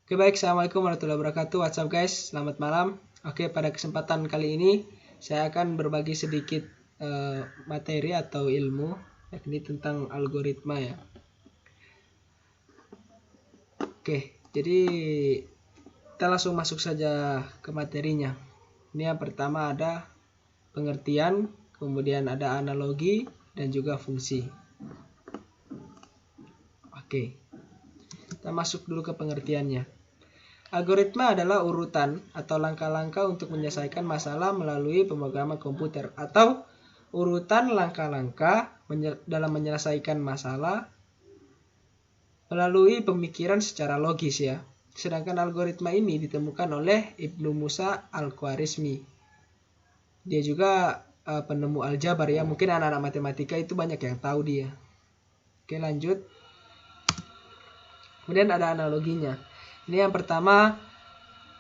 Oke, baik, assalamualaikum warahmatullahi wabarakatuh. What's up guys, selamat malam. Oke, pada kesempatan kali ini saya akan berbagi sedikit materi atau ilmu, yakni tentang algoritma ya. Oke, jadi kita langsung masuk saja ke materinya. Ini yang pertama ada pengertian, kemudian ada analogi dan juga fungsi. Oke, kita masuk dulu ke pengertiannya. Algoritma adalah urutan atau langkah-langkah untuk menyelesaikan masalah melalui pemrograman komputer, atau urutan langkah-langkah dalam menyelesaikan masalah melalui pemikiran secara logis ya. Sedangkan algoritma ini ditemukan oleh Ibnu Musa al-Khwarizmi. Dia juga penemu aljabar ya. Mungkin anak-anak matematika itu banyak yang tahu dia. Oke, lanjut. Kemudian ada analoginya. Ini yang pertama,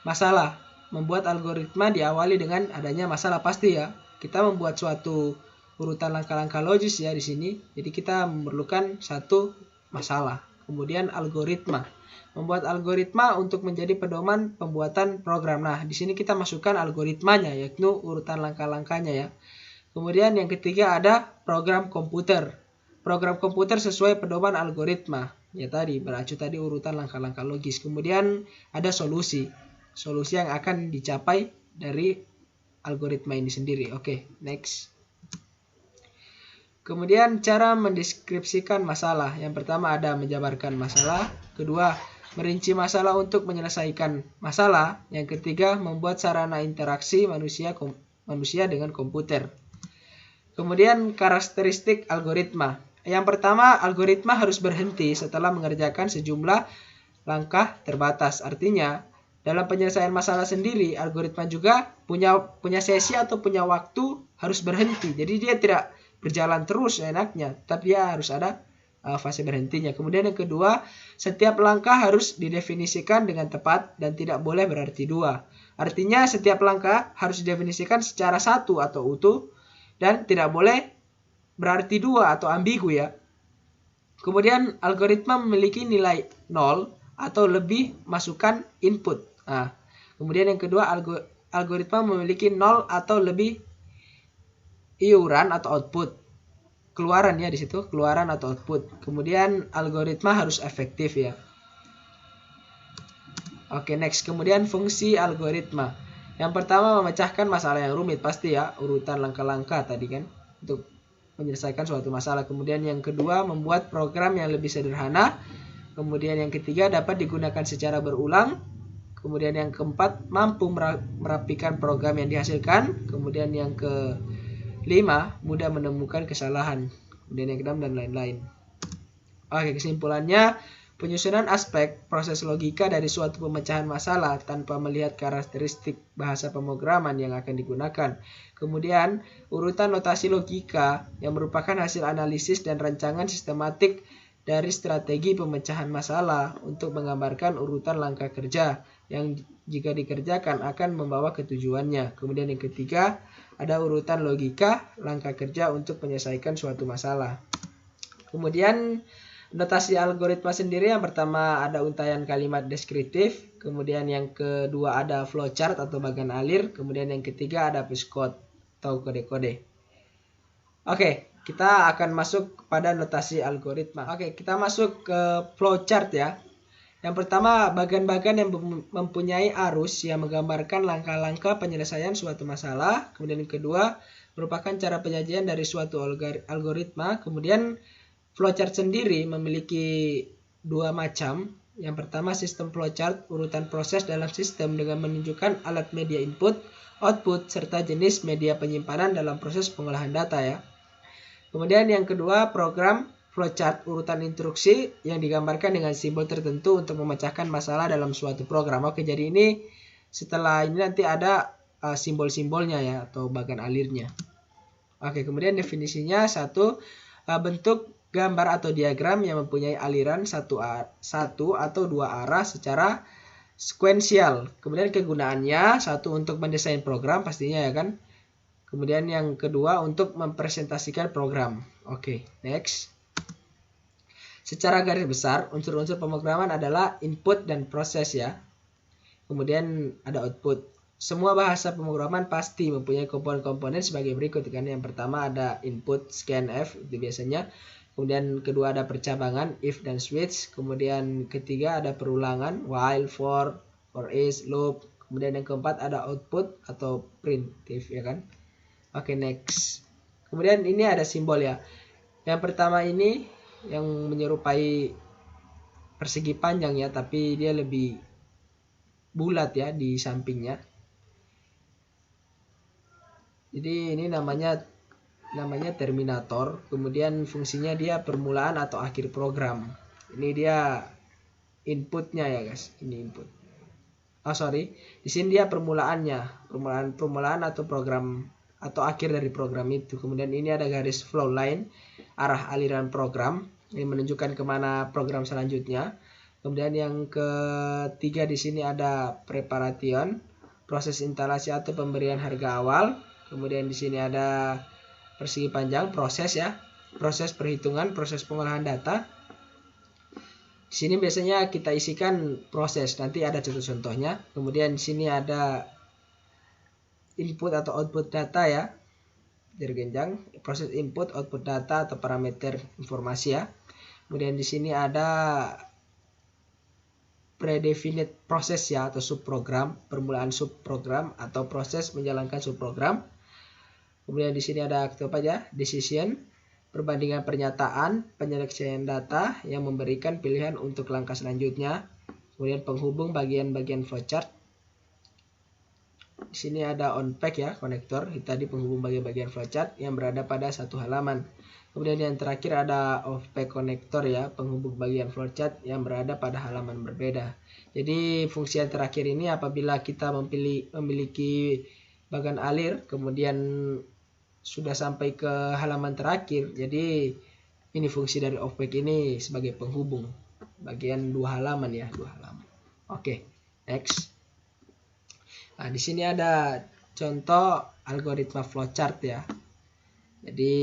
masalah. Membuat algoritma diawali dengan adanya masalah pasti ya. Kita membuat suatu urutan langkah-langkah logis ya di sini. Jadi kita memerlukan satu masalah. Kemudian algoritma. Membuat algoritma untuk menjadi pedoman pembuatan program. Nah, di sini kita masukkan algoritmanya, yaitu urutan langkah-langkahnya ya. Kemudian yang ketiga ada program komputer. Program komputer sesuai pedoman algoritma. Ya tadi, beracu tadi urutan langkah-langkah logis. Kemudian ada solusi. Solusi yang akan dicapai dari algoritma ini sendiri. Oke, next. Kemudian cara mendeskripsikan masalah. Yang pertama ada menjabarkan masalah. Kedua, merinci masalah untuk menyelesaikan masalah. Yang ketiga, membuat sarana interaksi manusia dengan komputer. Kemudian karakteristik algoritma. Yang pertama, algoritma harus berhenti setelah mengerjakan sejumlah langkah terbatas. Artinya, dalam penyelesaian masalah sendiri, algoritma juga punya sesi atau punya waktu harus berhenti. Jadi dia tidak berjalan terus enaknya, tapi dia harus ada fase berhentinya. Kemudian yang kedua, setiap langkah harus didefinisikan dengan tepat dan tidak boleh berarti dua. Artinya setiap langkah harus didefinisikan secara satu atau utuh dan tidak boleh berarti dua atau ambigu ya. Kemudian algoritma memiliki nilai 0 atau lebih masukan input. Nah, kemudian yang kedua, algoritma memiliki 0 atau lebih iuran atau output. Keluaran ya di situ, keluaran atau output. Kemudian algoritma harus efektif ya. Oke, next. Kemudian fungsi algoritma. Yang pertama, memecahkan masalah yang rumit, pasti ya, urutan langkah-langkah tadi kan untuk menyelesaikan suatu masalah. Kemudian yang kedua, membuat program yang lebih sederhana. Kemudian yang ketiga, dapat digunakan secara berulang. Kemudian yang keempat, mampu merapikan program yang dihasilkan. Kemudian yang kelima, mudah menemukan kesalahan. Kemudian yang keenam dan lain-lain. Oke, kesimpulannya, penyusunan aspek proses logika dari suatu pemecahan masalah tanpa melihat karakteristik bahasa pemrograman yang akan digunakan. Kemudian, urutan notasi logika yang merupakan hasil analisis dan rancangan sistematik dari strategi pemecahan masalah untuk menggambarkan urutan langkah kerja yang jika dikerjakan akan membawa ke tujuannya. Kemudian yang ketiga, ada urutan logika langkah kerja untuk menyelesaikan suatu masalah. Kemudian, notasi algoritma sendiri yang pertama ada untaian kalimat deskriptif, kemudian yang kedua ada flowchart atau bagan alir, kemudian yang ketiga ada pushcode atau kode-kode. Oke, kita akan masuk kepada notasi algoritma. Oke, kita masuk ke flowchart ya. Yang pertama, bagan-bagan yang mempunyai arus yang menggambarkan langkah-langkah penyelesaian suatu masalah. Kemudian yang kedua, merupakan cara penyajian dari suatu algoritma. Kemudian flowchart sendiri memiliki dua macam. Yang pertama, sistem flowchart, urutan proses dalam sistem dengan menunjukkan alat media input, output, serta jenis media penyimpanan dalam proses pengolahan data ya. Kemudian yang kedua, program flowchart, urutan instruksi yang digambarkan dengan simbol tertentu untuk memecahkan masalah dalam suatu program. Oke, jadi ini setelah ini nanti ada simbol-simbolnya ya, atau bagan alirnya. Oke, kemudian definisinya satu, bentuk gambar atau diagram yang mempunyai aliran satu atau dua arah secara sekuensial. Kemudian kegunaannya, satu untuk mendesain program pastinya ya kan. Kemudian yang kedua untuk mempresentasikan program. Oke, next. Secara garis besar, unsur-unsur pemrograman adalah input dan proses ya. Kemudian ada output. Semua bahasa pemrograman pasti mempunyai komponen-komponen sebagai berikut kan. Yang pertama ada input, scanf itu biasanya. Kemudian kedua ada percabangan, if dan switch. Kemudian ketiga ada perulangan, while, for is, loop. Kemudian yang keempat ada output atau printf ya kan. Oke, next. Kemudian ini ada simbol ya. Yang pertama ini yang menyerupai persegi panjang ya, tapi dia lebih bulat ya di sampingnya. Jadi ini namanya terminator. Kemudian fungsinya dia permulaan atau akhir program. Ini dia inputnya ya guys. Ini input. Di sini dia permulaannya, permulaan atau program atau akhir dari program itu. Kemudian ini ada garis flow line, arah aliran program, ini menunjukkan kemana program selanjutnya. Kemudian yang ketiga di sini ada preparation, proses instalasi atau pemberian harga awal. Kemudian di sini ada persegi panjang, proses ya, proses perhitungan, proses pengolahan data. Di sini biasanya kita isikan proses, nanti ada contoh-contohnya. Kemudian di sini ada input atau output data ya, berjenjang, proses input, output data atau parameter informasi ya. Kemudian di sini ada predefinite proses ya atau subprogram, permulaan subprogram atau proses menjalankan subprogram. Kemudian di sini ada apa aja? Decision, perbandingan pernyataan, penyeleksian data yang memberikan pilihan untuk langkah selanjutnya. Kemudian penghubung bagian-bagian flowchart. Di sini ada on-pack ya, konektor. Tadi penghubung bagian-bagian flowchart yang berada pada satu halaman. Kemudian yang terakhir ada off-pack konektor ya, penghubung bagian flowchart yang berada pada halaman berbeda. Jadi fungsi yang terakhir ini apabila kita memiliki bagan alir, kemudian sudah sampai ke halaman terakhir. Jadi ini fungsi dari off-pack ini sebagai penghubung bagian dua halaman ya, dua halaman. Oke, next. Nah, di sini ada contoh algoritma flowchart ya. Jadi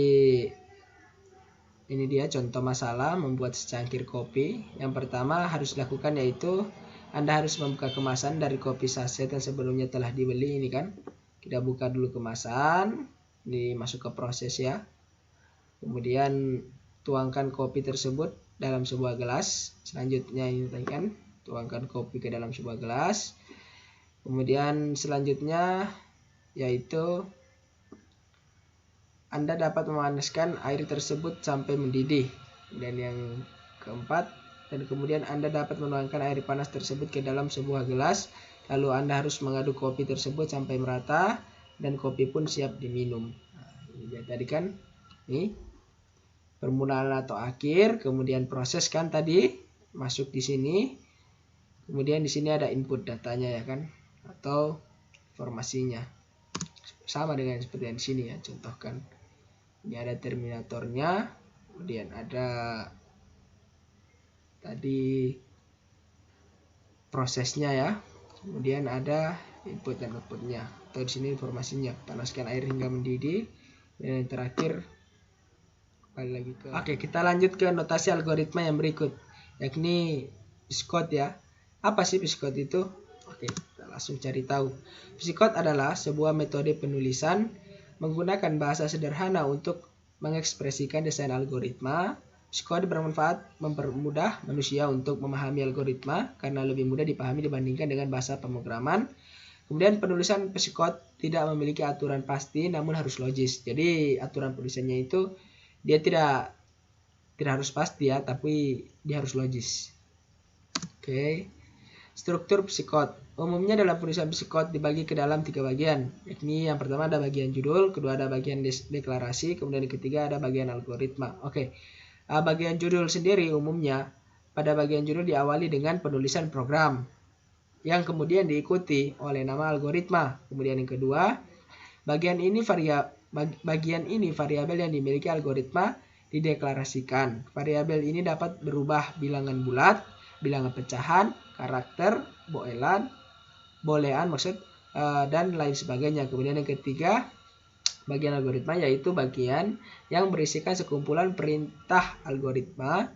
ini dia contoh masalah membuat secangkir kopi. Yang pertama harus dilakukan yaitu Anda harus membuka kemasan dari kopi saset yang sebelumnya telah dibeli ini kan. Kita buka dulu kemasan, ini masuk ke proses ya. Kemudian tuangkan kopi tersebut dalam sebuah gelas. Selanjutnya ini tadi kan, tuangkan kopi ke dalam sebuah gelas. Kemudian selanjutnya yaitu Anda dapat memanaskan air tersebut sampai mendidih. Dan yang keempat, dan kemudian Anda dapat menuangkan air panas tersebut ke dalam sebuah gelas. Lalu Anda harus mengaduk kopi tersebut sampai merata dan kopi pun siap diminum. Nah, ini dia tadi kan, nih permulaan atau akhir, kemudian proses kan tadi masuk di sini. Kemudian di sini ada input datanya ya kan, atau informasinya. Sama dengan seperti yang di sini ya, contohkan. Ini ada terminatornya, kemudian ada tadi prosesnya ya. Kemudian ada input dan outputnya, atau di sini informasinya. Panaskan air hingga mendidih. Dan yang terakhir kembali lagi ke. Oke, kita lanjut ke notasi algoritma yang berikut, yakni Piscode ya. Apa sih Piscode itu? Oke, kita langsung cari tahu. Piscode adalah sebuah metode penulisan menggunakan bahasa sederhana untuk mengekspresikan desain algoritma. Piscode bermanfaat mempermudah manusia untuk memahami algoritma karena lebih mudah dipahami dibandingkan dengan bahasa pemrograman. Kemudian penulisan Piscode tidak memiliki aturan pasti namun harus logis. Jadi aturan penulisannya itu dia tidak harus pasti ya, tapi dia harus logis. Oke. Struktur Piscode. Umumnya dalam penulisan Piscode dibagi ke dalam 3 bagian, yakni yang pertama ada bagian judul, kedua ada bagian deklarasi, kemudian yang ketiga ada bagian algoritma. Oke. Bagian judul sendiri umumnya pada bagian judul diawali dengan penulisan program yang kemudian diikuti oleh nama algoritma. Kemudian yang kedua, bagian ini variabel yang dimiliki algoritma dideklarasikan. Variabel ini dapat berubah bilangan bulat, bilangan pecahan, karakter, boolean dan lain sebagainya. Kemudian yang ketiga, bagian algoritma yaitu bagian yang berisikan sekumpulan perintah algoritma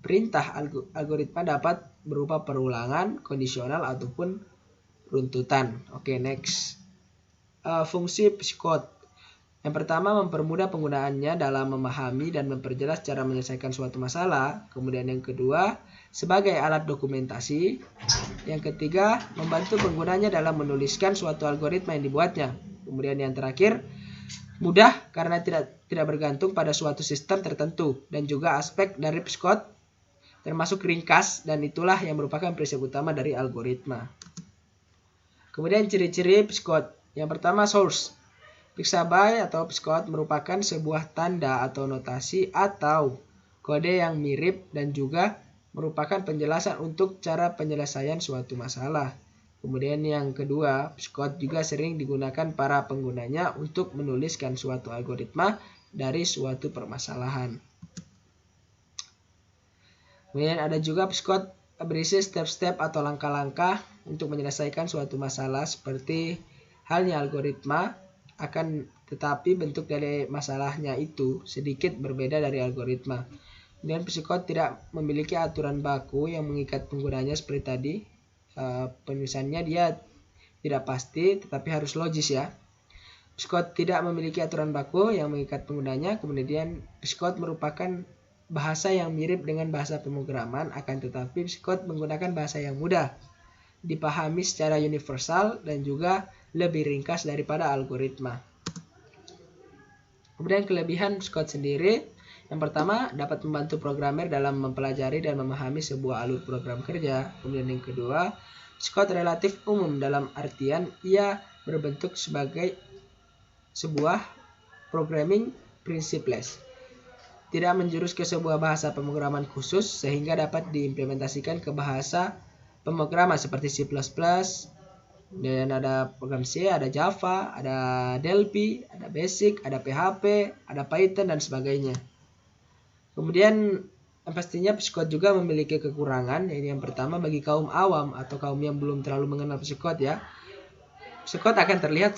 perintah algoritma dapat berupa perulangan, kondisional, ataupun runtutan. Oke, next. Fungsi psikot. Yang pertama, mempermudah penggunaannya dalam memahami dan memperjelas cara menyelesaikan suatu masalah. Kemudian yang kedua, sebagai alat dokumentasi. Yang ketiga, membantu penggunanya dalam menuliskan suatu algoritma yang dibuatnya. Kemudian yang terakhir, mudah karena tidak bergantung pada suatu sistem tertentu. Dan juga aspek dari psikot termasuk ringkas, dan itulah yang merupakan prinsip utama dari algoritma. Kemudian ciri-ciri psikot. Yang pertama, source. Pixabay atau psikot merupakan sebuah tanda atau notasi atau kode yang mirip dan juga merupakan penjelasan untuk cara penyelesaian suatu masalah. Kemudian yang kedua, psikot juga sering digunakan para penggunanya untuk menuliskan suatu algoritma dari suatu permasalahan. Kemudian ada juga psikot berisi step-step atau langkah-langkah untuk menyelesaikan suatu masalah seperti halnya algoritma, akan tetapi bentuk dari masalahnya itu sedikit berbeda dari algoritma. Kemudian psikot tidak memiliki aturan baku yang mengikat penggunanya seperti tadi. Penulisannya dia tidak pasti tetapi harus logis ya. Psikot tidak memiliki aturan baku yang mengikat penggunanya. Kemudian psikot merupakan bahasa yang mirip dengan bahasa pemrograman, akan tetapi psikot menggunakan bahasa yang mudah dipahami secara universal dan juga lebih ringkas daripada algoritma. Kemudian kelebihan psikot sendiri, yang pertama dapat membantu programmer dalam mempelajari dan memahami sebuah alur program kerja. Kemudian yang kedua, psikot relatif umum dalam artian ia berbentuk sebagai sebuah programming principles. Tidak menjurus ke sebuah bahasa pemrograman khusus sehingga dapat diimplementasikan ke bahasa pemrograman seperti C++, dan ada program C, ada Java, ada Delphi, ada Basic, ada PHP, ada Python, dan sebagainya. Kemudian pastinya psikot juga memiliki kekurangan. Ini yang pertama, bagi kaum awam atau kaum yang belum terlalu mengenal psikot ya, psikot akan terlihat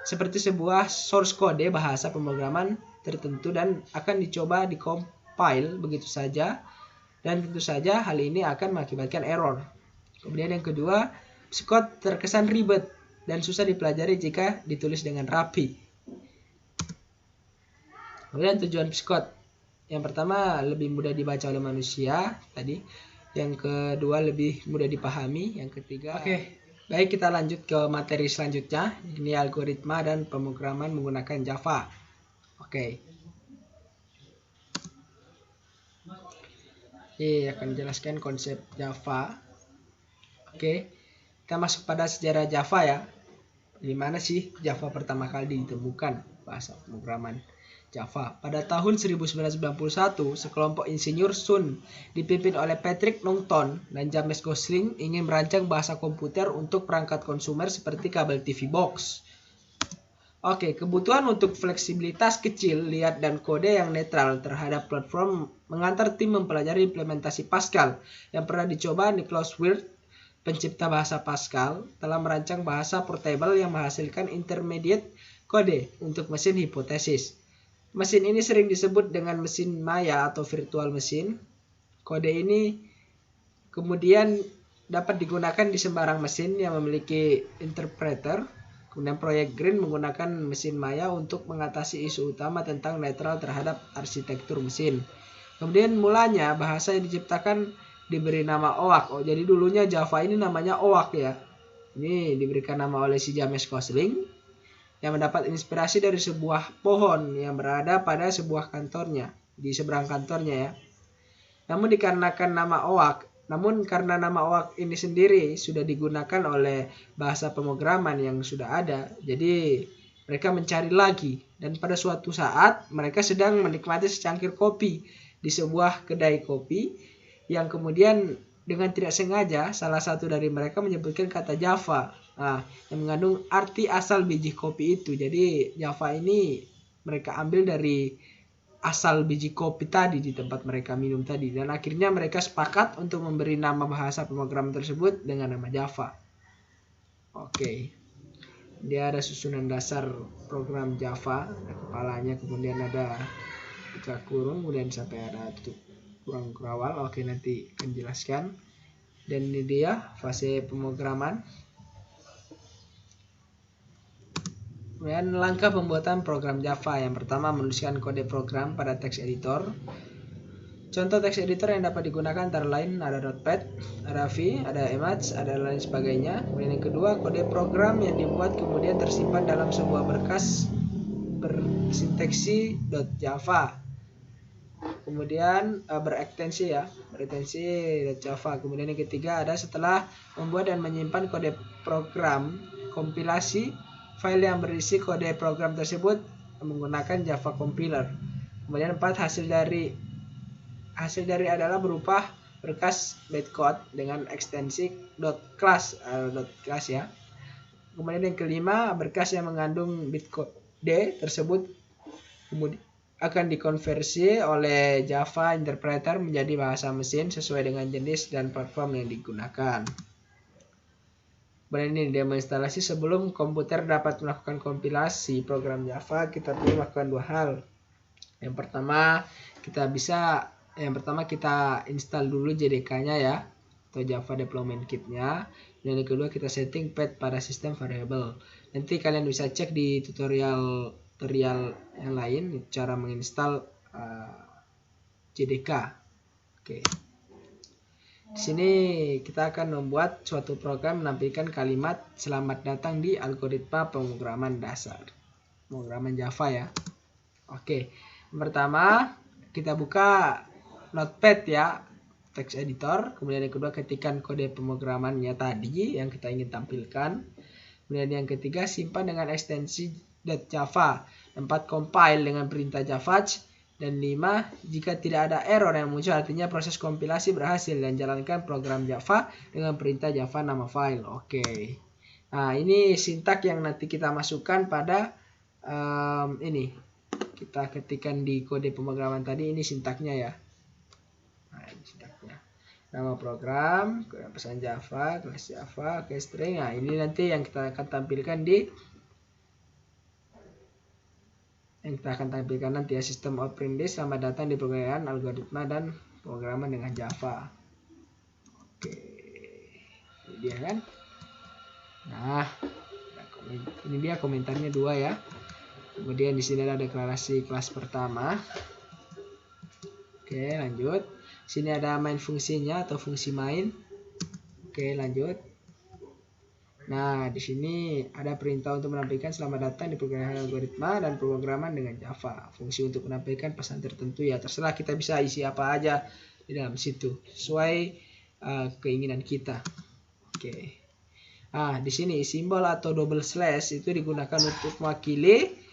seperti sebuah source code bahasa pemrograman tertentu dan akan dicoba dikompil begitu saja, dan tentu saja hal ini akan mengakibatkan error. Kemudian yang kedua, psikot terkesan ribet dan susah dipelajari jika ditulis dengan rapi. Kemudian tujuan psikot. Yang pertama, lebih mudah dibaca oleh manusia tadi. Yang kedua, lebih mudah dipahami. Yang ketiga, baik, kita lanjut ke materi selanjutnya. Ini algoritma dan pemrograman menggunakan Java. Ini akan menjelaskan konsep Java. Kita masuk pada sejarah Java ya. Di mana sih Java pertama kali ditemukan, bahasa pemrograman Java? Pada tahun 1991, sekelompok insinyur Sun dipimpin oleh Patrick Naughton dan James Gosling ingin merancang bahasa komputer untuk perangkat konsumer seperti kabel TV box. Kebutuhan untuk fleksibilitas kecil, lihat dan kode yang netral terhadap platform mengantar tim mempelajari implementasi Pascal yang pernah dicoba. Nicholas Wirth, pencipta bahasa Pascal, telah merancang bahasa portable yang menghasilkan intermediate kode untuk mesin hipotesis. Mesin ini sering disebut dengan mesin maya atau virtual machine. Kode ini kemudian dapat digunakan di sembarang mesin yang memiliki interpreter. Kemudian proyek Green menggunakan mesin maya untuk mengatasi isu utama tentang netral terhadap arsitektur mesin. Kemudian mulanya bahasa yang diciptakan diberi nama OAK. Jadi dulunya Java ini namanya OAK ya. Ini diberikan nama oleh si James Gosling yang mendapat inspirasi dari sebuah pohon yang berada pada sebuah kantornya, di seberang kantornya ya. Namun karena nama OAK ini sendiri sudah digunakan oleh bahasa pemrograman yang sudah ada, jadi mereka mencari lagi. Dan pada suatu saat mereka sedang menikmati secangkir kopi di sebuah kedai kopi, yang kemudian dengan tidak sengaja salah satu dari mereka menyebutkan kata Java, yang mengandung arti asal biji kopi itu. Jadi Java ini mereka ambil dari asal biji kopi tadi di tempat mereka minum tadi, dan akhirnya mereka sepakat untuk memberi nama bahasa pemrograman tersebut dengan nama Java. Dia ada susunan dasar program Java, ada kepalanya, kemudian ada buka kurung, kemudian sampai ada tutup kurung awal. Oke, nanti akan jelaskan. Dan ini dia fase pemrograman. Kemudian langkah pembuatan program Java. Yang pertama, menuliskan kode program pada text editor. Contoh text editor yang dapat digunakan antara lain ada Notepad, ada V, ada Emacs, ada lain sebagainya. Kemudian yang kedua, kode program yang dibuat kemudian tersimpan dalam sebuah berkas bersinteksi .java. Kemudian berekstensi .java. Kemudian yang ketiga ada setelah membuat dan menyimpan kode program, kompilasi file yang berisi kode program tersebut menggunakan Java compiler. Kemudian 4, hasil dari adalah berupa berkas bytecode dengan ekstensi .class ya. Kemudian yang kelima, berkas yang mengandung bytecode tersebut kemudian akan dikonversi oleh Java Interpreter menjadi bahasa mesin sesuai dengan jenis dan platform yang digunakan. Kemudian ini demo instalasi. Sebelum komputer dapat melakukan kompilasi program Java, kita perlu melakukan dua hal. Yang pertama, kita install dulu JDK-nya ya, atau Java Development Kit-nya. Dan yang kedua, kita setting path pada sistem variable. Nanti kalian bisa cek di tutorial yang lain cara menginstal JDK. Oke. Di sini kita akan membuat suatu program menampilkan kalimat selamat datang di algoritma pemrograman dasar. Pemrograman Java ya. Oke. Yang pertama, kita buka Notepad ya, text editor. Kemudian yang kedua, ketikkan kode pemrogramannya tadi yang kita ingin tampilkan. Kemudian yang ketiga, simpan dengan ekstensi .java. 4, compile dengan perintah javach. Dan 5, jika tidak ada error yang muncul artinya proses kompilasi berhasil, dan jalankan program Java dengan perintah Java nama file. Oke. Nah, ini sintak yang nanti kita masukkan pada ini. Kita ketikkan di kode pemrograman tadi, ini sintaknya ya. Nah, ini sintaknya. Nama program, pesan Java, kelas Java, oke, string. Nah, ini nanti yang kita akan tampilkan nanti ya, sistem out print list selamat datang di pemrograman algoritma dan pemrograman dengan Java. Oke, ini dia kan. Nah, ini dia komentarnya 2 ya. Kemudian di sini ada deklarasi kelas pertama. Oke, lanjut. Sini ada main fungsinya atau fungsi main. Oke, lanjut. Nah, di sini ada perintah untuk menampilkan selamat datang di pemrograman algoritma dan pemrograman dengan Java. Fungsi untuk menampilkan pesan tertentu ya, terserah, kita bisa isi apa aja di dalam situ sesuai keinginan kita. Oke. Nah, di sini simbol atau double slash itu digunakan untuk mewakili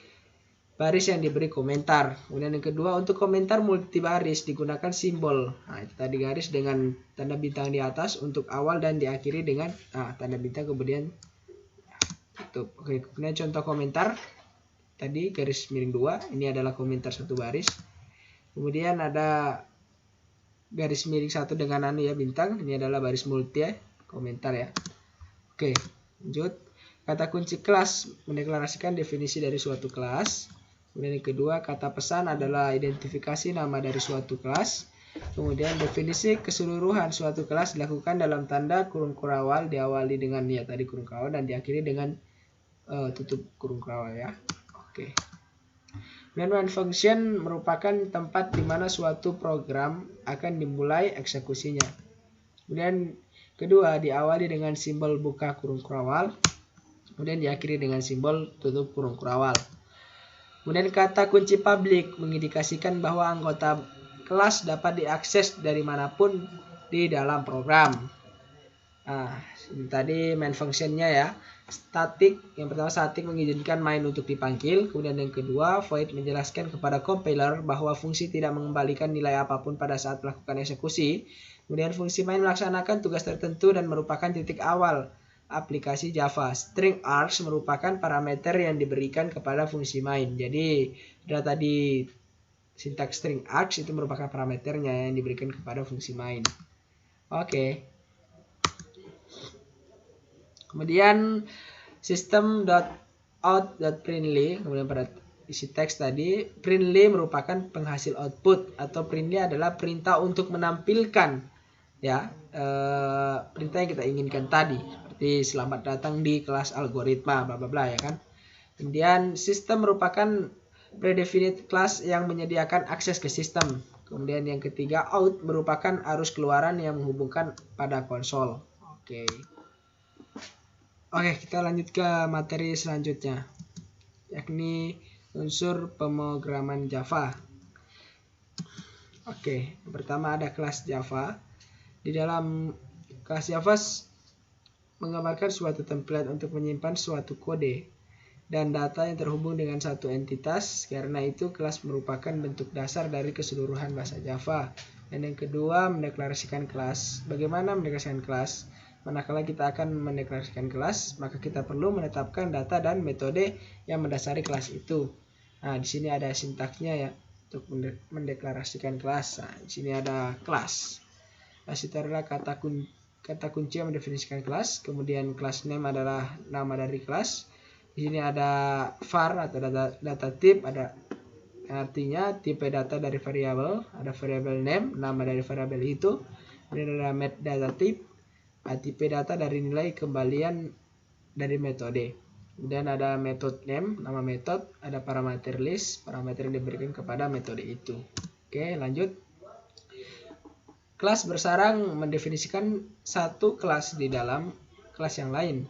baris yang diberi komentar. Kemudian yang kedua, untuk komentar multibaris digunakan simbol. Nah, itu tadi garis dengan tanda bintang di atas untuk awal dan diakhiri dengan tanda bintang kemudian tutup. Oke, kemudian contoh komentar tadi garis miring 2, ini adalah komentar satu baris. Kemudian ada garis miring 1 dengan bintang, ini adalah baris multi ya, komentar ya. Oke, lanjut. Kata kunci kelas mendeklarasikan definisi dari suatu kelas. Kemudian yang kedua, kata pesan adalah identifikasi nama dari suatu kelas. Kemudian definisi keseluruhan suatu kelas dilakukan dalam tanda kurung kurawal, diawali dengan tadi kurung kurawal dan diakhiri dengan tutup kurung kurawal ya. Oke. Kemudian main function merupakan tempat di mana suatu program akan dimulai eksekusinya. Kemudian kedua, diawali dengan simbol buka kurung kurawal. Kemudian diakhiri dengan simbol tutup kurung kurawal. Kemudian kata kunci public mengindikasikan bahwa anggota kelas dapat diakses dari manapun di dalam program. Nah, ini tadi main functionnya ya. Static, yang pertama static mengizinkan main untuk dipanggil. Kemudian yang kedua, void menjelaskan kepada compiler bahwa fungsi tidak mengembalikan nilai apapun pada saat melakukan eksekusi. Kemudian fungsi main melaksanakan tugas tertentu dan merupakan titik awal aplikasi Java. String args merupakan parameter yang diberikan kepada fungsi main. Jadi ada tadi sintaks string args itu merupakan parameternya yang diberikan kepada fungsi main. Oke. Kemudian system.out.println, kemudian pada isi teks tadi. Printly merupakan penghasil output, atau printly adalah perintah untuk menampilkan ya perintah yang kita inginkan tadi, seperti selamat datang di kelas algoritma bla bla bla ya kan. Kemudian system merupakan predefinite class yang menyediakan akses ke sistem. Kemudian yang ketiga, out merupakan arus keluaran yang menghubungkan pada konsol. Oke, kita lanjut ke materi selanjutnya, yakni unsur pemrograman Java. Oke, pertama ada kelas Java. Di dalam kelas Java menggambarkan suatu template untuk menyimpan suatu kode dan data yang terhubung dengan satu entitas. Karena itu kelas merupakan bentuk dasar dari keseluruhan bahasa Java. Dan yang kedua, mendeklarasikan kelas. Bagaimana mendeklarasikan kelas? Manakala kita akan mendeklarasikan kelas, maka kita perlu menetapkan data dan metode yang mendasari kelas itu. Nah, di sini ada sintaksnya ya untuk mendeklarasikan kelas. Nah, di sini ada kelas. Kelas itu adalah kata kunci yang mendefinisikan kelas. Kemudian class name adalah nama dari kelas. Di sini ada var atau data type, ada artinya tipe data dari variabel, ada variabel name, nama dari variabel itu. Kemudian ada metadata type, tipe data dari nilai kembalian dari metode. Kemudian ada method name, nama metode, ada parameter list, parameter yang diberikan kepada metode itu. Oke, lanjut. Kelas bersarang mendefinisikan satu kelas di dalam kelas yang lain.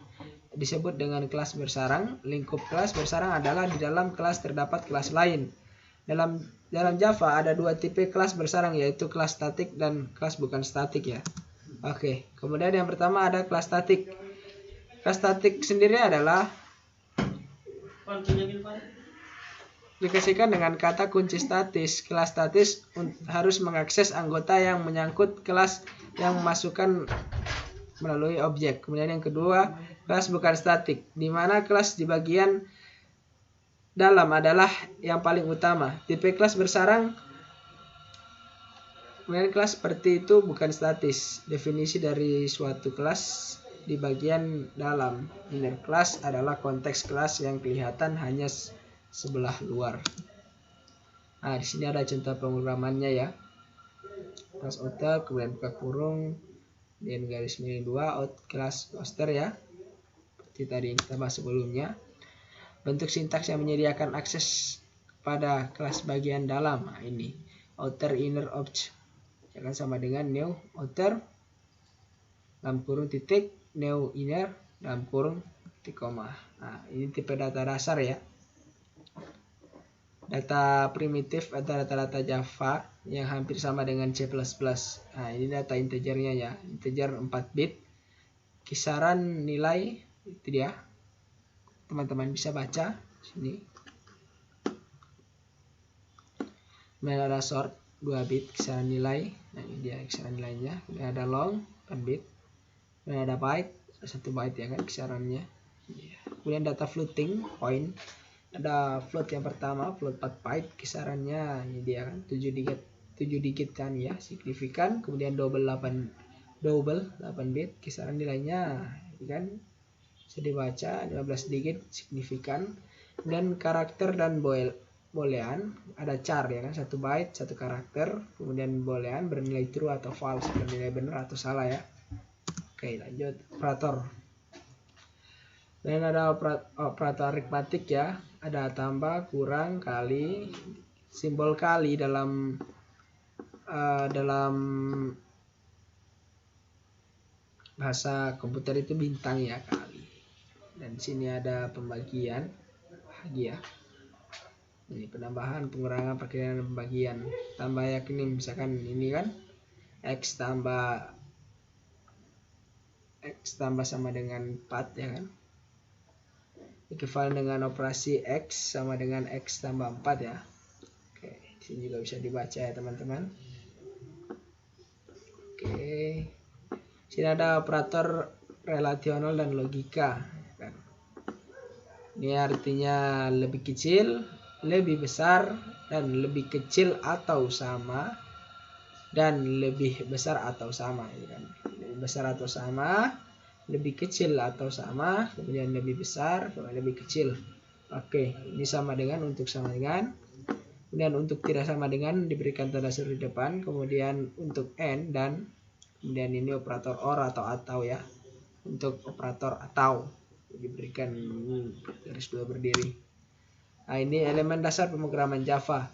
Disebut dengan kelas bersarang. Lingkup kelas bersarang adalah di dalam kelas terdapat kelas lain. Dalam Java ada dua tipe kelas bersarang, yaitu kelas statik dan kelas bukan statik ya. Oke, kemudian yang pertama ada kelas statik. Kelas statik sendiri adalah dikasihkan dengan kata kunci statis. Kelas statis harus mengakses anggota yang menyangkut kelas yang memasukkan melalui objek. Kemudian yang kedua, kelas bukan statik, di mana kelas di bagian dalam adalah yang paling utama. Tipe kelas bersarang. Kemudian kelas seperti itu bukan statis. Definisi dari suatu kelas di bagian dalam. Inner class adalah konteks kelas yang kelihatan hanya sebelah luar. Nah, di sini ada contoh pemrogramannya ya. Kelas outer, kemudian buka kurung, dan garis miring 2, out kelas roster ya. Seperti tadi yang kita bahas sebelumnya. Bentuk sintaks yang menyediakan akses pada kelas bagian dalam. Nah, ini outer inner object. Akan sama dengan new outer dalam kurung titik, new inner dalam kurung titik koma. Nah, ini tipe data dasar ya. Data primitif atau data-data Java yang hampir sama dengan C++. Nah, ini data integernya ya, integer 4 bit. Kisaran nilai itu dia. Teman-teman bisa baca sini. Kemudian ada short 2 bit kisaran nilai. Nah, ini dia kisaran nilainya. Kemudian ada long 4 bit. Kemudian ada byte 1 byte ya kan kisarannya. Kemudian data floating point. Ada float yang pertama, float 4 byte, kisarannya ini dia kan 7 digit kan ya, signifikan. Kemudian double 8 bit, kisaran nilainya ini kan bisa dibaca 15 digit, signifikan. Kemudian karakter dan boolean, ada char ya kan, 1 byte 1 karakter. Kemudian boolean bernilai true atau false, bernilai benar atau salah ya. Oke, lanjut operator. Dan ada operator aritmatik ya, ada tambah, kurang, kali. Simbol kali dalam bahasa komputer itu bintang ya, kali. Dan sini ada pembagian bahagia. Ini penambahan, pengurangan, perkiraan, pembagian. Tambah yakni misalkan ini kan x tambah sama dengan 4 ya kan. Ekuivalen dengan operasi X sama dengan X tambah 4 ya. Oke, di sini juga bisa dibaca ya teman-teman. Oke, sini ada operator relasional dan logika. Ini artinya lebih kecil, lebih besar, dan lebih kecil atau sama, dan lebih besar atau sama. Lebih besar atau sama, lebih kecil atau sama, kemudian lebih besar, kemudian lebih kecil. Oke, ini sama dengan, untuk sama dengan. Kemudian untuk tidak sama dengan diberikan tanda seru di depan. Kemudian untuk and dan kemudian ini operator or atau ya. Untuk operator atau diberikan garis dua berdiri. Nah, ini elemen dasar pemrograman Java.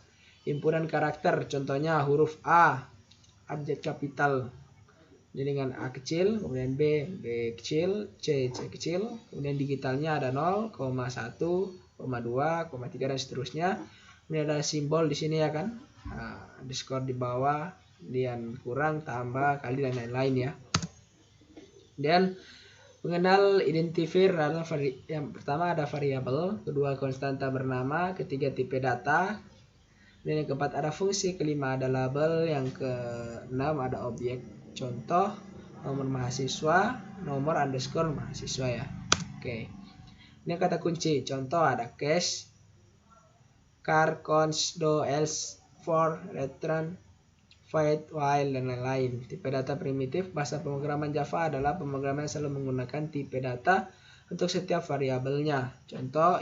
Himpunan karakter, contohnya huruf A, abjad kapital. Jadi dengan A kecil, kemudian B kecil, C kecil, kemudian digitalnya ada 0, 1, 2, 3 dan seterusnya. Kemudian ada simbol di sini ya kan, underscore di bawah, kemudian kurang, tambah, kali dan lain-lain ya. Dan mengenal identifier adalah yang pertama ada variabel, kedua konstanta bernama, ketiga tipe data, dan yang keempat ada fungsi, kelima ada label, yang keenam ada objek. Contoh nomor mahasiswa, nomor underscore mahasiswa ya. Oke. Ini kata kunci. Contoh ada case, car, cons, do, else, for, return, void, while dan lain-lain. Tipe data primitif bahasa pemrograman Java adalah pemrograman yang selalu menggunakan tipe data untuk setiap variabelnya. Contoh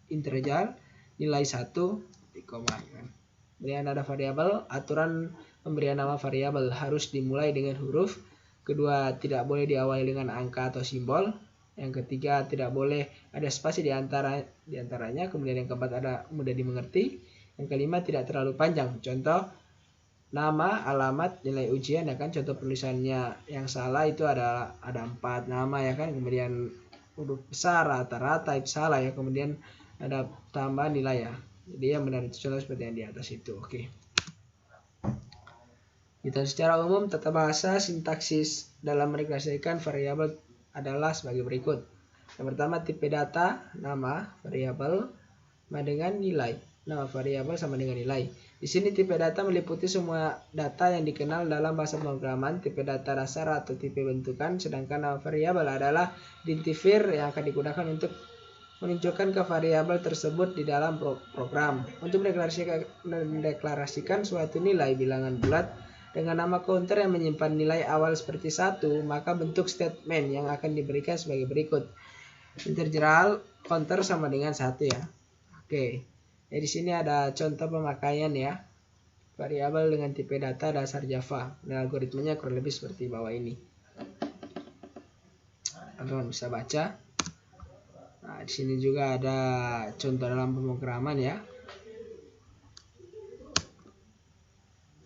integer nilai 1 di koma kan. Kemudian ada variabel, aturan pemberian nama variabel harus dimulai dengan huruf. Kedua, tidak boleh diawali dengan angka atau simbol. Yang ketiga, tidak boleh ada spasi di antaranya. Kemudian yang keempat ada mudah dimengerti. Yang kelima, tidak terlalu panjang. Contoh nama, alamat, nilai ujian ya kan. Contoh penulisannya yang salah itu ada 4 nama ya kan. Kemudian huruf besar, rata-rata itu salah ya. Kemudian ada tambah nilai ya. Jadi yang benar itu contoh seperti yang di atas itu. Oke. Gitu, secara umum tata bahasa sintaksis dalam merepresentasikan variabel adalah sebagai berikut. Yang pertama tipe data, nama variabel sama dengan nilai. Nama variabel sama dengan nilai. Di sini tipe data meliputi semua data yang dikenal dalam bahasa pemrograman, tipe data dasar atau tipe bentukan, sedangkan nama variabel adalah identifier yang akan digunakan untuk menunjukkan ke variabel tersebut di dalam program. Untuk mendeklarasikan suatu nilai bilangan bulat dengan nama counter yang menyimpan nilai awal seperti 1, maka bentuk statement yang akan diberikan sebagai berikut. Integer counter sama dengan 1 ya. Oke. Jadi di sini ada contoh pemakaian ya. Variabel dengan tipe data dasar Java. Dan algoritmanya kurang lebih seperti bawah ini. Teman-teman bisa baca. Nah, di sini juga ada contoh dalam pemrograman ya.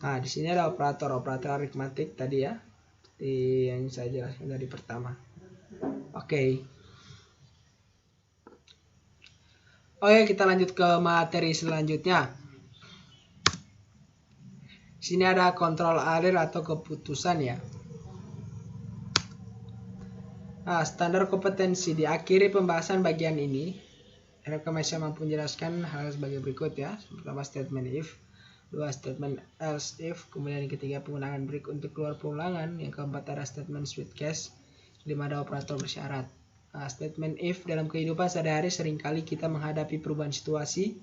Nah, di sini ada operator aritmatik tadi ya, yang saya jelaskan dari pertama. Oke, kita lanjut ke materi selanjutnya. Di sini ada kontrol alir atau keputusan ya. Nah, standar kompetensi. Diakhiri pembahasan bagian ini, Rekam masih mampu menjelaskan hal sebagai berikut ya. Pertama statement if, 2 statement else if, kemudian yang ketiga penggunaan break untuk keluar pengulangan, yang keempat ada statement switch case, 5 ada operator bersyarat. Nah, statement if dalam kehidupan sehari-hari seringkali kita menghadapi perubahan situasi.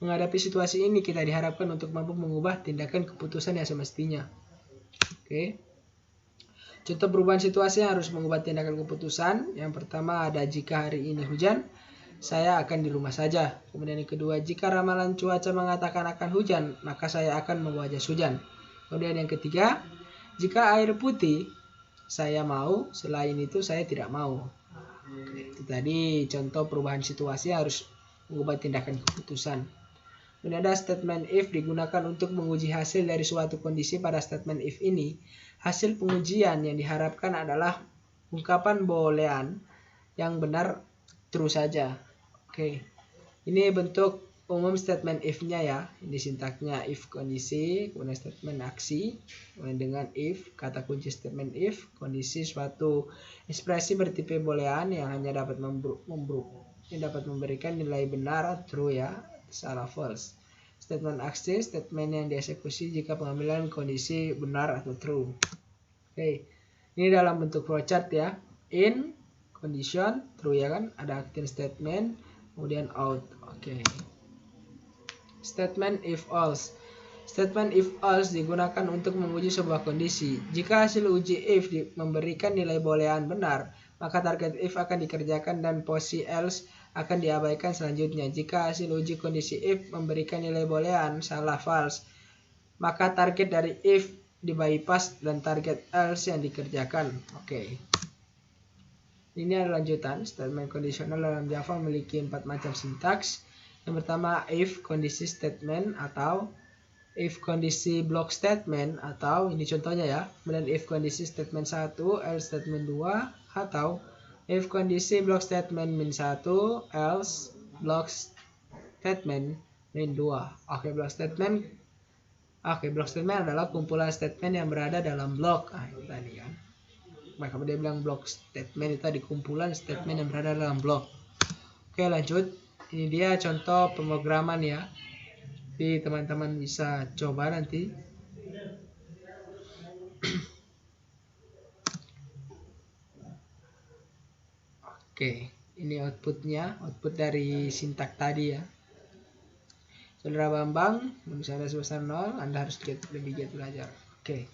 Menghadapi situasi ini kita diharapkan untuk mampu mengubah tindakan keputusan yang semestinya. Oke. Contoh perubahan situasi yang harus mengubah tindakan keputusan. Yang pertama ada jika hari ini hujan, saya akan di rumah saja. Kemudian yang kedua, jika ramalan cuaca mengatakan akan hujan, maka saya akan membawa jas hujan. Kemudian yang ketiga, jika air putih, saya mau, selain itu saya tidak mau. Itu tadi contoh perubahan situasi harus mengubah tindakan keputusan. Kemudian ada statement if digunakan untuk menguji hasil dari suatu kondisi. Pada statement if ini, hasil pengujian yang diharapkan adalah ungkapan boolean yang benar true saja. Oke, ini bentuk umum statement if-nya ya. Ini sintaknya if kondisi, kemudian statement aksi, kemudian dengan if, kata kunci statement if, kondisi suatu ekspresi bertipe boolean yang hanya dapat memberikan nilai benar true ya, salah false. Statement aksi, statement yang dieksekusi jika pengambilan kondisi benar atau true. Oke, ini dalam bentuk flowchart ya. In, condition, true ya kan, ada acting statement, kemudian out. Oke. Statement if else. Statement if else digunakan untuk menguji sebuah kondisi. Jika hasil uji if memberikan nilai boolean benar, maka target if akan dikerjakan dan posisi else akan diabaikan selanjutnya. Jika hasil uji kondisi if memberikan nilai boolean salah false, maka target dari if di bypass dan target else yang dikerjakan. Oke. Ini adalah lanjutan. Statement kondisional dalam Java memiliki 4 macam sintaks. Yang pertama if kondisi statement atau if kondisi block statement, atau ini contohnya ya. Kemudian if kondisi statement 1, else statement 2, atau if kondisi block statement min 1, else block statement min 2. Oke, block statement adalah kumpulan statement yang berada dalam blok. Nah, itu tadi kan. Maka dia bilang block statement itu tadi kumpulan statement yang berada dalam blok. Oke, lanjut. Ini dia contoh pemrograman ya. Jadi teman-teman bisa coba nanti. Oke, ini outputnya, output dari sintak tadi ya. Saudara Bambang, misalnya sebesar 0, Anda harus lebih giat belajar. Oke,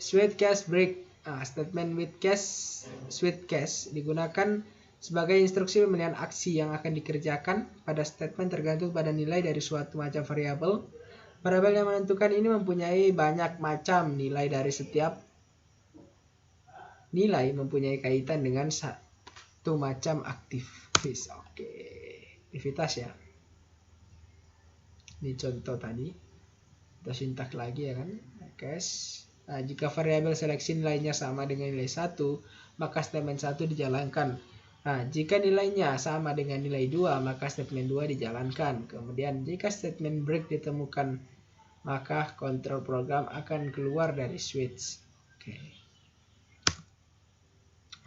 switch case break. Statement with case, switch case digunakan sebagai instruksi pemilihan aksi yang akan dikerjakan pada statement tergantung pada nilai dari suatu macam variabel. Variabel yang menentukan ini mempunyai banyak macam nilai, dari setiap nilai mempunyai kaitan dengan satu macam aktivitas. Oke, aktivitas ya. Ini contoh tadi. Kita sintak lagi ya kan. Case. Nah, jika variabel seleksi nilainya sama dengan nilai 1, maka statement 1 dijalankan. Nah, jika nilainya sama dengan nilai 2, maka statement 2 dijalankan. Kemudian, jika statement break ditemukan, maka kontrol program akan keluar dari switch. Oke.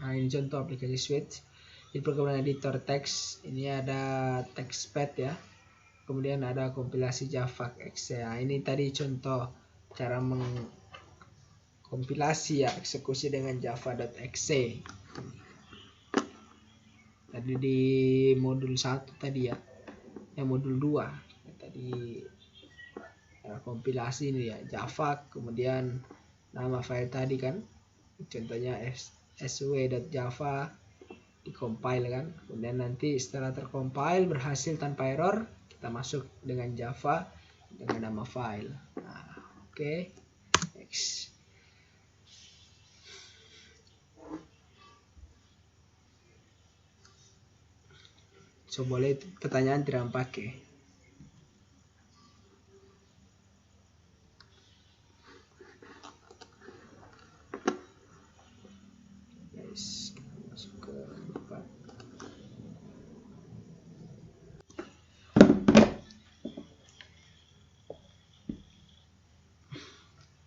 Nah, ini contoh aplikasi switch. Di program editor teks, ini ada TextPad ya. Kemudian ada kompilasi Java Exe. Nah, ini tadi contoh cara kompilasi ya, eksekusi dengan java.exe. Tadi di modul 1 tadi ya. Yang modul 2 tadi kompilasi ini ya, Java, kemudian nama file tadi kan. Contohnya sw.java dikompil kan. Kemudian nanti setelah tercompile berhasil tanpa error, kita masuk dengan Java dengan nama file. Nah, oke. Next. So, boleh pertanyaan tidak pakai. Guys, masuk ke 4.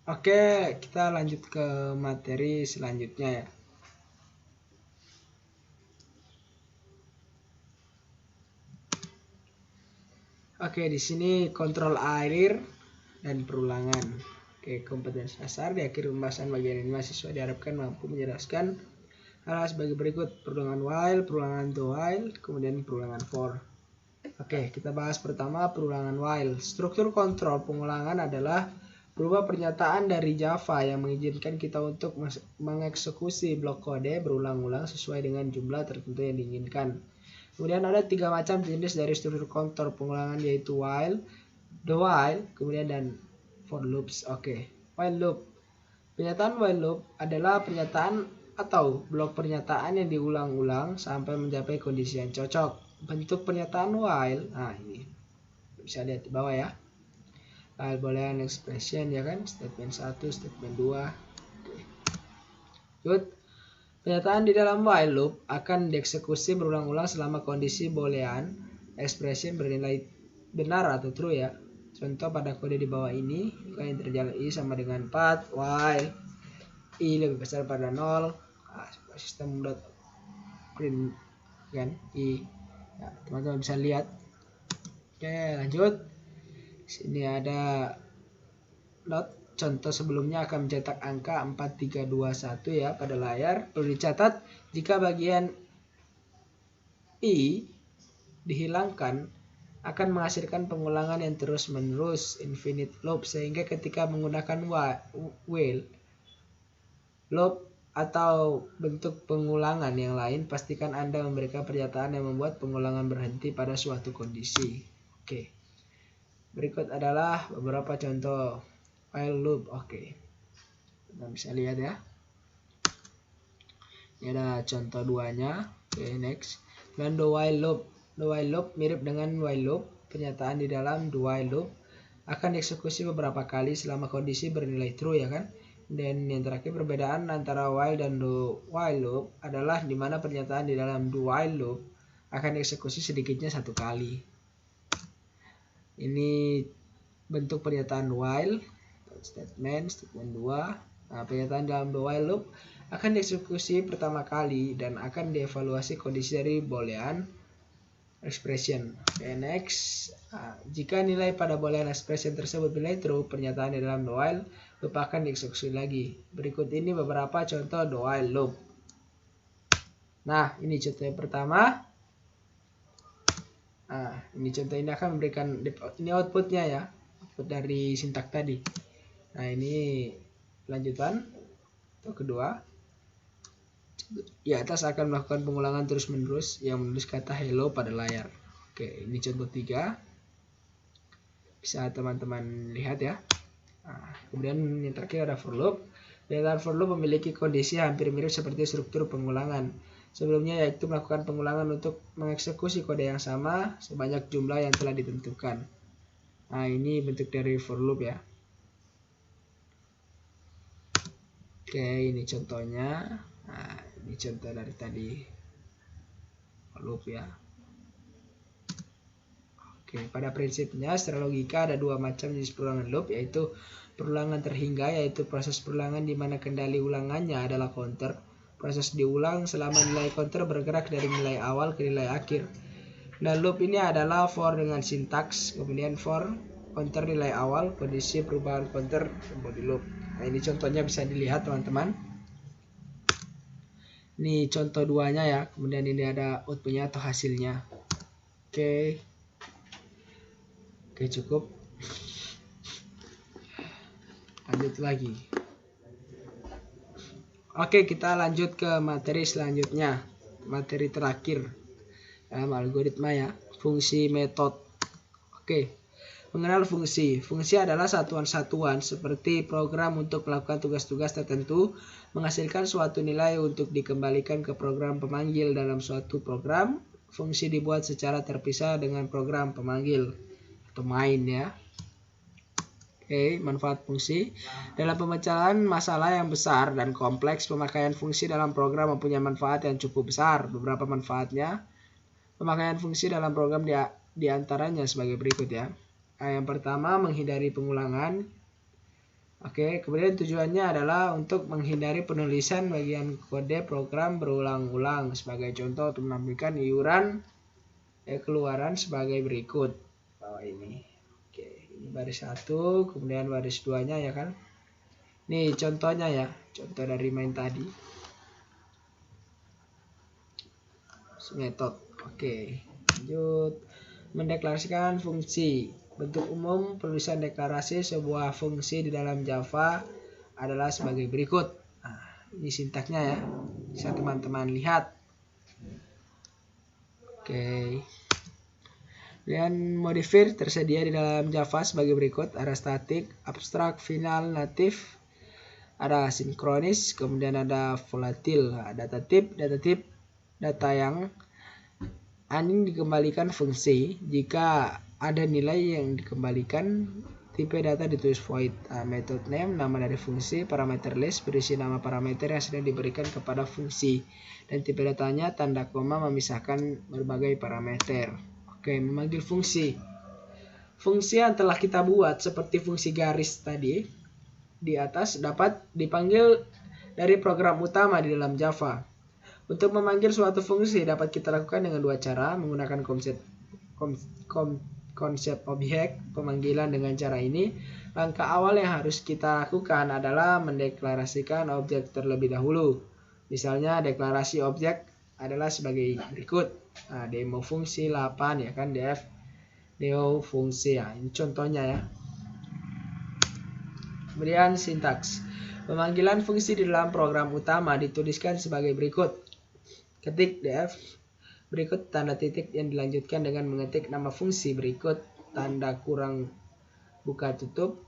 Oke, kita lanjut ke materi selanjutnya ya. Oke, di sini kontrol arir dan perulangan. Oke, kompetensi dasar. Di akhir pembahasan bagian ini mahasiswa diharapkan mampu menjelaskan hal sebagai berikut: perulangan while, perulangan do while, kemudian perulangan for. Oke, kita bahas pertama perulangan while. Struktur kontrol pengulangan adalah berupa pernyataan dari Java yang mengizinkan kita untuk mengeksekusi blok kode berulang-ulang sesuai dengan jumlah tertentu yang diinginkan. Kemudian ada 3 macam jenis dari struktur kontrol pengulangan, yaitu while, do while, kemudian dan for loops. Oke, while loop. Pernyataan while loop adalah pernyataan atau blok pernyataan yang diulang-ulang sampai mencapai kondisi yang cocok. Bentuk pernyataan while, nah ini bisa lihat di bawah ya. While boolean expression ya kan, statement 1, statement 2. Oke. Good. Pernyataan di dalam while loop akan dieksekusi berulang-ulang selama kondisi boolean expression bernilai benar atau true ya. Contoh pada kode di bawah ini, jika integer i sama dengan 4, while i lebih besar pada 0, sistem print kan i. Ya, teman-teman bisa lihat. Oke, lanjut. Sini ada note. Contoh sebelumnya akan mencetak angka 4321 ya pada layar. Perlu dicatat, jika bagian i dihilangkan akan menghasilkan pengulangan yang terus-menerus, infinite loop, sehingga ketika menggunakan while loop atau bentuk pengulangan yang lain, pastikan Anda memberikan pernyataan yang membuat pengulangan berhenti pada suatu kondisi. Oke. Berikut adalah beberapa contoh while loop. Oke. Kita bisa lihat ya. Ini ada contoh duanya. Oke, next. Dan the while loop. The while loop mirip dengan while loop. Pernyataan di dalam the while loop akan dieksekusi beberapa kali selama kondisi bernilai true, ya kan? Dan yang terakhir, perbedaan antara while dan the while loop adalah di mana pernyataan di dalam the while loop akan dieksekusi sedikitnya satu kali. Ini bentuk pernyataan while, statement 2. Nah, pernyataan dalam the while loop akan dieksekusi pertama kali dan akan dievaluasi kondisi dari boolean expression. Okay, next. Nah, jika nilai pada boolean expression tersebut nilai true, pernyataan di dalam the while loop akan dieksekusi lagi. Berikut ini beberapa contoh the while loop. Nah, ini contoh yang pertama. Nah, ini contoh ini akan memberikan, ini outputnya ya, output dari sintak tadi. Nah, ini lanjutan atau kedua. Di atas akan melakukan pengulangan terus-menerus yang menulis kata hello pada layar. Oke, ini contoh 3. Bisa teman-teman lihat ya. Nah, kemudian yang terakhir ada for loop. Pernyataan for loop memiliki kondisi hampir mirip seperti struktur pengulangan. Sebelumnya yaitu melakukan pengulangan untuk mengeksekusi kode yang sama sebanyak jumlah yang telah ditentukan. Nah, ini bentuk dari for loop ya. Oke, ini contohnya. Nah, ini contoh dari tadi for loop ya. Oke, pada prinsipnya secara logika ada dua macam jenis perulangan loop, yaitu perulangan terhingga, yaitu proses perulangan di mana kendali ulangannya adalah counter. Proses diulang selama nilai counter bergerak dari nilai awal ke nilai akhir. Dan loop ini adalah for dengan sintaks, kemudian for counter nilai awal, kondisi perubahan counter body loop. Nah, ini contohnya bisa dilihat teman-teman. Ini contoh duanya ya, kemudian ini ada outputnya atau hasilnya. Oke, cukup. Lanjut lagi. Oke, kita lanjut ke materi selanjutnya. Materi terakhir dalam algoritma ya, fungsi metode. Oke, mengenal fungsi. Fungsi adalah satuan-satuan seperti program untuk melakukan tugas-tugas tertentu, menghasilkan suatu nilai untuk dikembalikan ke program pemanggil dalam suatu program. Fungsi dibuat secara terpisah dengan program pemanggil atau main ya. Oke, manfaat fungsi. Dalam pemecahan masalah yang besar dan kompleks, pemakaian fungsi dalam program mempunyai manfaat yang cukup besar. Beberapa manfaatnya. Pemakaian fungsi dalam program di antaranya sebagai berikut ya. Nah, yang pertama, menghindari pengulangan. Oke, kemudian tujuannya adalah untuk menghindari penulisan bagian kode program berulang-ulang. Sebagai contoh, untuk menampilkan iuran keluaran sebagai berikut. Bawah ini. Baris 1, kemudian baris 2-nya ya kan. Nih contohnya ya, contoh dari main tadi. Metode. Oke, lanjut. Mendeklarasikan fungsi. Bentuk umum penulisan deklarasi sebuah fungsi di dalam Java adalah sebagai berikut. Nah, ini sintaknya ya, bisa teman-teman lihat. Oke. Dan modifier tersedia di dalam Java sebagai berikut. Ada static, abstrak, final, native, ada sinkronis, kemudian ada volatil. Data type, data yang ingin dikembalikan fungsi. Jika ada nilai yang dikembalikan, tipe data ditulis void. Method name, nama dari fungsi. Parameter list, berisi nama parameter yang sedang diberikan kepada fungsi. Dan tipe datanya, tanda koma memisahkan berbagai parameter. Oke, memanggil fungsi. Fungsi yang telah kita buat seperti fungsi garis tadi di atas dapat dipanggil dari program utama di dalam Java. Untuk memanggil suatu fungsi dapat kita lakukan dengan dua cara, menggunakan konsep objek pemanggilan. Dengan cara ini, langkah awal yang harus kita lakukan adalah mendeklarasikan objek terlebih dahulu. Misalnya deklarasi objek adalah sebagai berikut. Nah, demo fungsi 8 ya kan, demo fungsi ya. Ini contohnya ya. Kemudian sintaks. Pemanggilan fungsi di dalam program utama dituliskan sebagai berikut. Ketik df berikut tanda titik yang dilanjutkan dengan mengetik nama fungsi berikut tanda kurang buka tutup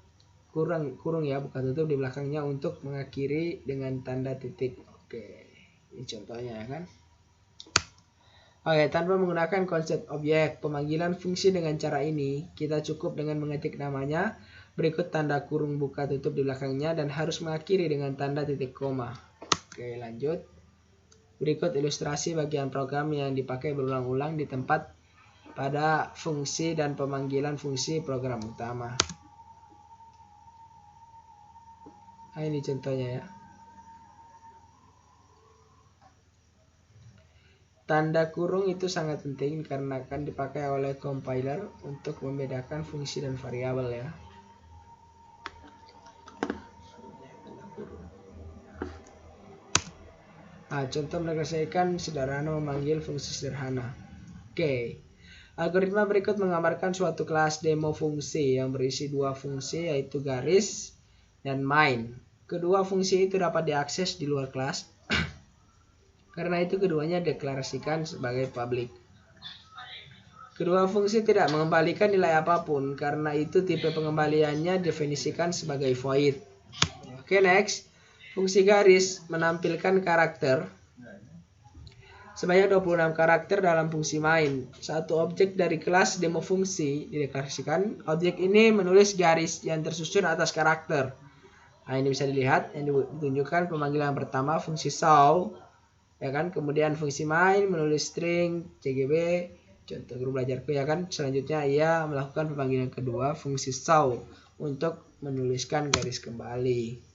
kurung ya buka tutup di belakangnya untuk mengakhiri dengan tanda titik. Oke, ini contohnya ya kan. Oke, tanpa menggunakan konsep objek pemanggilan fungsi dengan cara ini, kita cukup dengan mengetik namanya berikut tanda kurung buka tutup di belakangnya dan harus mengakhiri dengan tanda titik koma. Oke, lanjut. Berikut ilustrasi bagian program yang dipakai berulang-ulang di tempat pada fungsi dan pemanggilan fungsi program utama. Nah, ini contohnya ya. Tanda kurung itu sangat penting karena akan dipakai oleh compiler untuk membedakan fungsi dan variabel ya. Nah, contoh menyelesaikan sederhana memanggil fungsi sederhana. Oke. Algoritma berikut menggambarkan suatu kelas demo fungsi yang berisi dua fungsi yaitu garis dan main. Kedua fungsi itu dapat diakses di luar kelas. Karena itu keduanya deklarasikan sebagai public. Kedua fungsi tidak mengembalikan nilai apapun karena itu tipe pengembaliannya definisikan sebagai void. Oke, next. Fungsi garis menampilkan karakter sebanyak 26 karakter dalam fungsi main. Satu objek dari kelas demo fungsi dideklarasikan. Objek ini menulis garis yang tersusun atas karakter. Nah, ini bisa dilihat yang ditunjukkan pemanggilan pertama fungsi show ya kan. Kemudian fungsi main menulis string cgb contoh guru belajarku ya kan. Selanjutnya ia melakukan pemanggilan kedua fungsi show untuk menuliskan garis kembali.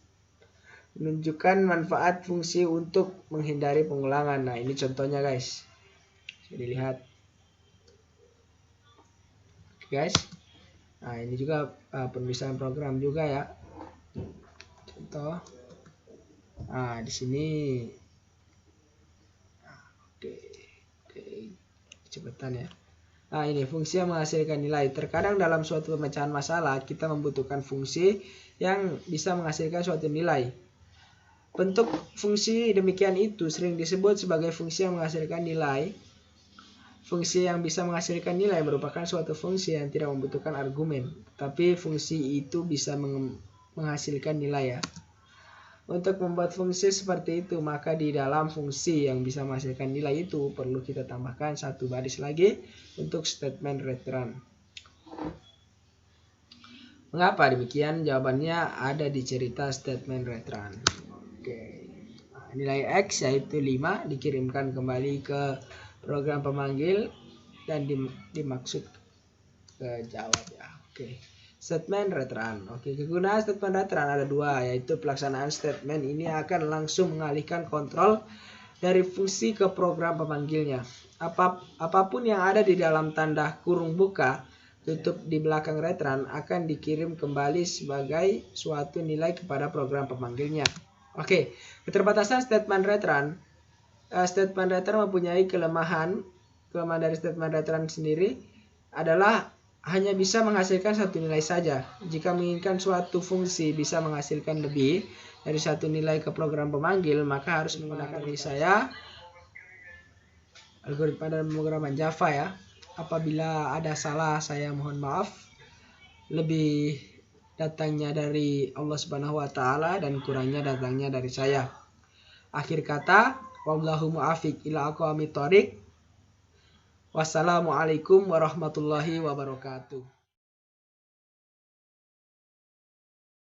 Menunjukkan manfaat fungsi untuk menghindari pengulangan. Nah, ini contohnya guys. Bisa dilihat. Oke, guys. Nah, ini juga penulisan program juga ya. Contoh. Nah, di sini. Oke. Kecepatan ya. Nah, ini fungsi yang menghasilkan nilai. Terkadang dalam suatu pemecahan masalah kita membutuhkan fungsi yang bisa menghasilkan suatu nilai. Bentuk fungsi demikian itu sering disebut sebagai fungsi yang menghasilkan nilai. Fungsi yang bisa menghasilkan nilai merupakan suatu fungsi yang tidak membutuhkan argumen, tapi fungsi itu bisa menghasilkan nilai ya. Untuk membuat fungsi seperti itu, maka di dalam fungsi yang bisa menghasilkan nilai itu perlu kita tambahkan satu baris lagi untuk statement return. Mengapa demikian? Jawabannya ada di cerita statement return. Oke. Nah, nilai X yaitu 5 dikirimkan kembali ke program pemanggil dan dimaksud ke jawab ya. Oke. Statement return. Oke, kegunaan statement return ada dua, yaitu pelaksanaan statement ini akan langsung mengalihkan kontrol dari fungsi ke program pemanggilnya. Apapun yang ada di dalam tanda kurung buka tutup di belakang return akan dikirim kembali sebagai suatu nilai kepada program pemanggilnya. Oke, keterbatasan statement return. Statement return mempunyai kelemahan. Kelemahan dari statement return sendiri adalah hanya bisa menghasilkan satu nilai saja. Jika menginginkan suatu fungsi bisa menghasilkan lebih dari satu nilai ke program pemanggil, maka harus menggunakan saya algoritma dalam pemrograman Java ya. Apabila ada salah, saya mohon maaf. Lebih datangnya dari Allah Subhanahu wa taala dan kurangnya datangnya dari saya. Akhir kata, wallahu muwaffiq ila aqwamit thoriq. Wassalamualaikum warahmatullahi wabarakatuh.